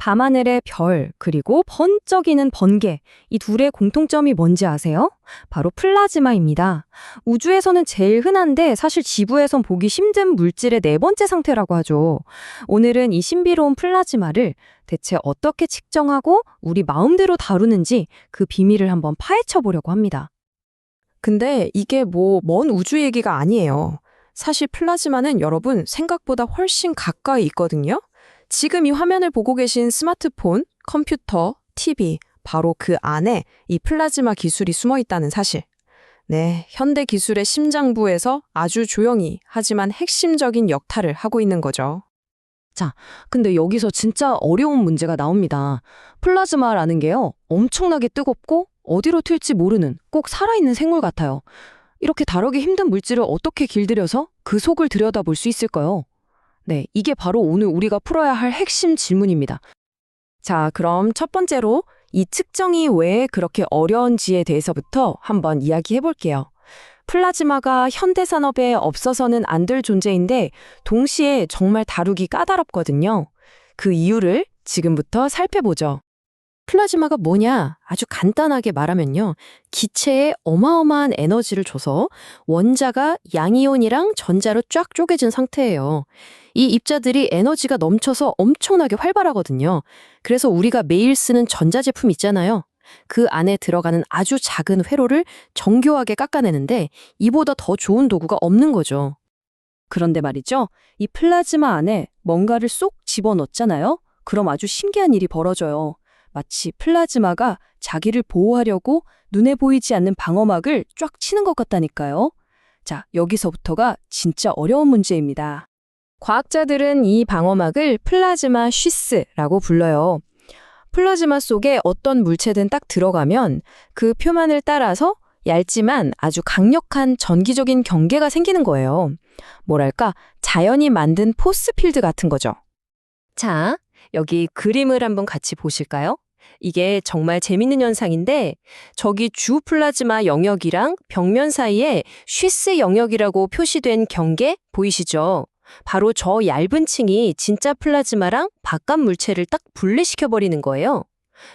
밤하늘의 별, 그리고 번쩍이는 번개. 이 둘의 공통점이 뭔지 아세요? 바로 플라즈마입니다. 우주에서는 제일 흔한데 사실 지구에선 보기 힘든 물질의 네 번째 상태라고 하죠. 오늘은 이 신비로운 플라즈마를 대체 어떻게 측정하고 우리 마음대로 다루는지 그 비밀을 한번 파헤쳐 보려고 합니다. 근데 이게 먼 우주 얘기가 아니에요. 사실 플라즈마는 여러분 생각보다 훨씬 가까이 있거든요. 지금 이 화면을 보고 계신 스마트폰, 컴퓨터, TV, 바로 그 안에 이 플라즈마 기술이 숨어 있다는 사실. 네, 현대 기술의 심장부에서 아주 조용히 하지만 핵심적인 역할을 하고 있는 거죠. 근데 여기서 진짜 어려운 문제가 나옵니다. 플라즈마라는 게요, 엄청나게 뜨겁고 어디로 튈지 모르는 꼭 살아있는 생물 같아요. 이렇게 다루기 힘든 물질을 어떻게 길들여서 그 속을 들여다볼 수 있을까요? 네, 이게 바로 오늘 우리가 풀어야 할 핵심 질문입니다. 자, 그럼 첫 번째로 이 측정이 왜 그렇게 어려운지에 대해서부터 한번 이야기해 볼게요. 플라즈마가 현대 산업에 없어서는 안 될 존재인데 동시에 정말 다루기 까다롭거든요. 그 이유를 지금부터 살펴보죠. 플라즈마가 뭐냐? 아주 간단하게 말하면요. 기체에 어마어마한 에너지를 줘서 원자가 양이온이랑 전자로 쫙 쪼개진 상태예요. 이 입자들이 에너지가 넘쳐서 엄청나게 활발하거든요. 그래서 우리가 매일 쓰는 전자제품 있잖아요. 그 안에 들어가는 아주 작은 회로를 정교하게 깎아내는데 이보다 더 좋은 도구가 없는 거죠. 그런데 말이죠, 이 플라즈마 안에 뭔가를 쏙 집어넣잖아요? 그럼 아주 신기한 일이 벌어져요. 마치 플라즈마가 자기를 보호하려고 눈에 보이지 않는 방어막을 쫙 치는 것 같다니까요. 자, 여기서부터가 진짜 어려운 문제입니다. 과학자들은 이 방어막을 플라즈마 쉬스라고 불러요. 플라즈마 속에 어떤 물체든 딱 들어가면 그 표면을 따라서 얇지만 아주 강력한 전기적인 경계가 생기는 거예요. 뭐랄까, 자연이 만든 포스필드 같은 거죠. 자, 여기 그림을 한번 같이 보실까요? 이게 정말 재밌는 현상인데 저기 주 플라즈마 영역이랑 벽면 사이에 쉬스 영역이라고 표시된 경계 보이시죠? 바로 저 얇은 층이 진짜 플라즈마랑 바깥 물체를 딱 분리시켜버리는 거예요.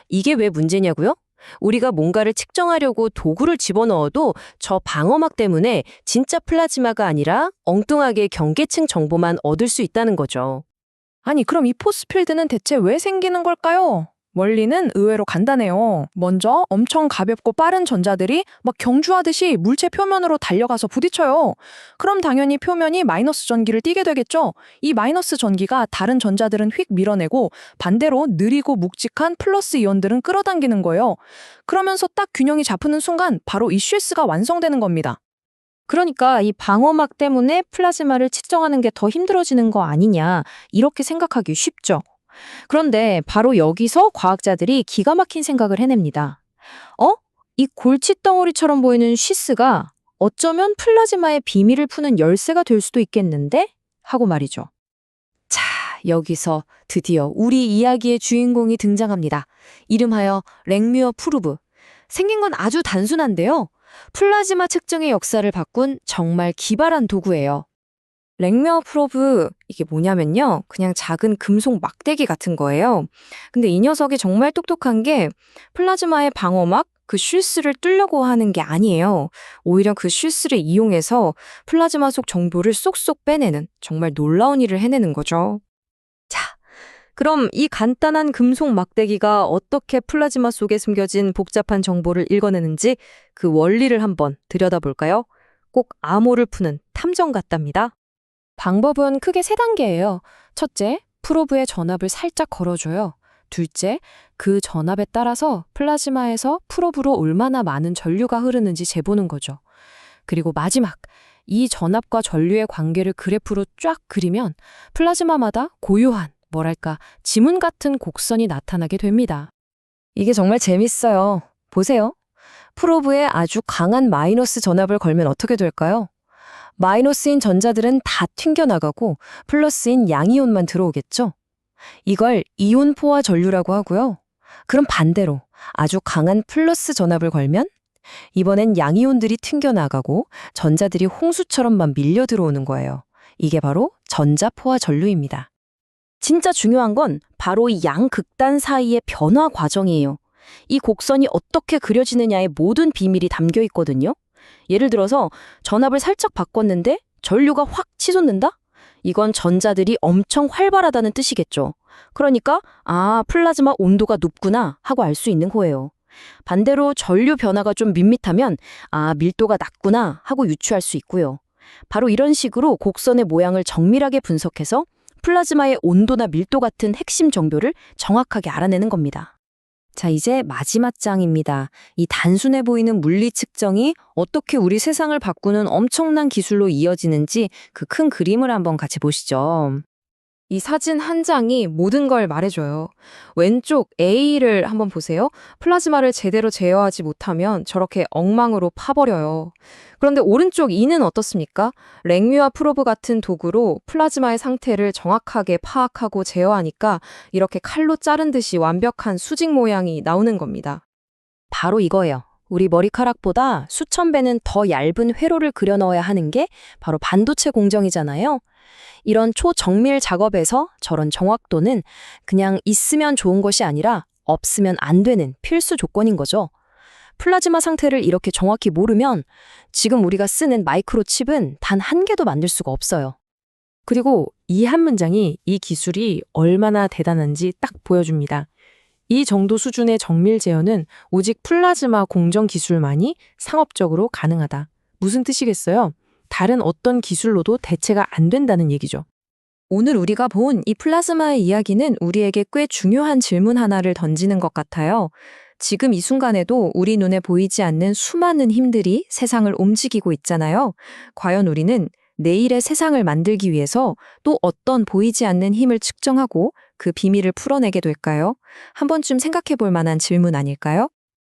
이게 왜 문제냐고요? 우리가 뭔가를 측정하려고 도구를 집어넣어도 저 방어막 때문에 진짜 플라즈마가 아니라 엉뚱하게 경계층 정보만 얻을 수 있다는 거죠. 아니, 그럼 이 포스필드는 대체 왜 생기는 걸까요? 원리는 의외로 간단해요. 먼저 엄청 가볍고 빠른 전자들이 막 경주하듯이 물체 표면으로 달려가서 부딪혀요. 그럼 당연히 표면이 마이너스 전기를 띠게 되겠죠? 이 마이너스 전기가 다른 전자들은 휙 밀어내고 반대로 느리고 묵직한 플러스 이온들은 끌어당기는 거예요. 그러면서 딱 균형이 잡히는 순간 바로 이 쉐스가 완성되는 겁니다. 그러니까 이 방어막 때문에 플라즈마를 측정하는 게 더 힘들어지는 거 아니냐, 이렇게 생각하기 쉽죠. 그런데 바로 여기서 과학자들이 기가 막힌 생각을 해냅니다. 이 골칫덩어리처럼 보이는 쉬스가 어쩌면 플라즈마의 비밀을 푸는 열쇠가 될 수도 있겠는데? 하고 말이죠. 자, 여기서 드디어 우리 이야기의 주인공이 등장합니다. 이름하여 랭뮤어 프루브. 생긴 건 아주 단순한데요. 플라즈마 측정의 역사를 바꾼 정말 기발한 도구예요. 랭뮤어 프로브, 이게 뭐냐면요, 그냥 작은 금속 막대기 같은 거예요. 근데 이 녀석이 정말 똑똑한 게 플라즈마의 방어막, 그 쉴스를 뚫려고 하는 게 아니에요. 오히려 그 쉴스를 이용해서 플라즈마 속 정보를 쏙쏙 빼내는 정말 놀라운 일을 해내는 거죠. 자, 그럼 이 간단한 금속 막대기가 어떻게 플라즈마 속에 숨겨진 복잡한 정보를 읽어내는지 그 원리를 한번 들여다볼까요? 꼭 암호를 푸는 탐정 같답니다. 방법은 크게 세 단계예요. 첫째, 프로브에 전압을 살짝 걸어줘요. 둘째, 그 전압에 따라서 플라즈마에서 프로브로 얼마나 많은 전류가 흐르는지 재보는 거죠. 그리고 마지막, 이 전압과 전류의 관계를 그래프로 쫙 그리면 플라즈마마다 고요한, 뭐랄까, 지문 같은 곡선이 나타나게 됩니다. 이게 정말 재밌어요. 보세요. 프로브에 아주 강한 마이너스 전압을 걸면 어떻게 될까요? 마이너스인 전자들은 다 튕겨나가고 플러스인 양이온만 들어오겠죠? 이걸 이온 포화 전류라고 하고요. 그럼 반대로 아주 강한 플러스 전압을 걸면 이번엔 양이온들이 튕겨나가고 전자들이 홍수처럼만 밀려 들어오는 거예요. 이게 바로 전자포화 전류입니다. 진짜 중요한 건 바로 이 양극단 사이의 변화 과정이에요. 이 곡선이 어떻게 그려지느냐에 모든 비밀이 담겨 있거든요. 예를 들어서 전압을 살짝 바꿨는데 전류가 확 치솟는다? 이건 전자들이 엄청 활발하다는 뜻이겠죠. 그러니까 플라즈마 온도가 높구나 하고 알 수 있는 거예요. 반대로 전류 변화가 좀 밋밋하면 밀도가 낮구나 하고 유추할 수 있고요. 바로 이런 식으로 곡선의 모양을 정밀하게 분석해서 플라즈마의 온도나 밀도 같은 핵심 정보를 정확하게 알아내는 겁니다. 자, 이제 마지막 장입니다. 이 단순해 보이는 물리 측정이 어떻게 우리 세상을 바꾸는 엄청난 기술로 이어지는지 그 큰 그림을 한번 같이 보시죠. 이 사진 한 장이 모든 걸 말해줘요. 왼쪽 A를 한번 보세요. 플라즈마를 제대로 제어하지 못하면 저렇게 엉망으로 파버려요. 그런데 오른쪽 E는 어떻습니까? 랭뮤와 프로브 같은 도구로 플라즈마의 상태를 정확하게 파악하고 제어하니까 이렇게 칼로 자른 듯이 완벽한 수직 모양이 나오는 겁니다. 바로 이거예요. 우리 머리카락보다 수천 배는 더 얇은 회로를 그려 넣어야 하는 게 바로 반도체 공정이잖아요. 이런 초정밀 작업에서 저런 정확도는 그냥 있으면 좋은 것이 아니라 없으면 안 되는 필수 조건인 거죠. 플라즈마 상태를 이렇게 정확히 모르면 지금 우리가 쓰는 마이크로칩은 단 한 개도 만들 수가 없어요. 그리고 이 한 문장이 이 기술이 얼마나 대단한지 딱 보여줍니다. 이 정도 수준의 정밀 제어는 오직 플라즈마 공정 기술만이 상업적으로 가능하다. 무슨 뜻이겠어요? 다른 어떤 기술로도 대체가 안 된다는 얘기죠. 오늘 우리가 본 이 플라즈마의 이야기는 우리에게 꽤 중요한 질문 하나를 던지는 것 같아요. 지금 이 순간에도 우리 눈에 보이지 않는 수많은 힘들이 세상을 움직이고 있잖아요. 과연 우리는 내일의 세상을 만들기 위해서 또 어떤 보이지 않는 힘을 측정하고 그 비밀을 풀어내게 될까요? 한 번쯤 생각해 볼 만한 질문 아닐까요?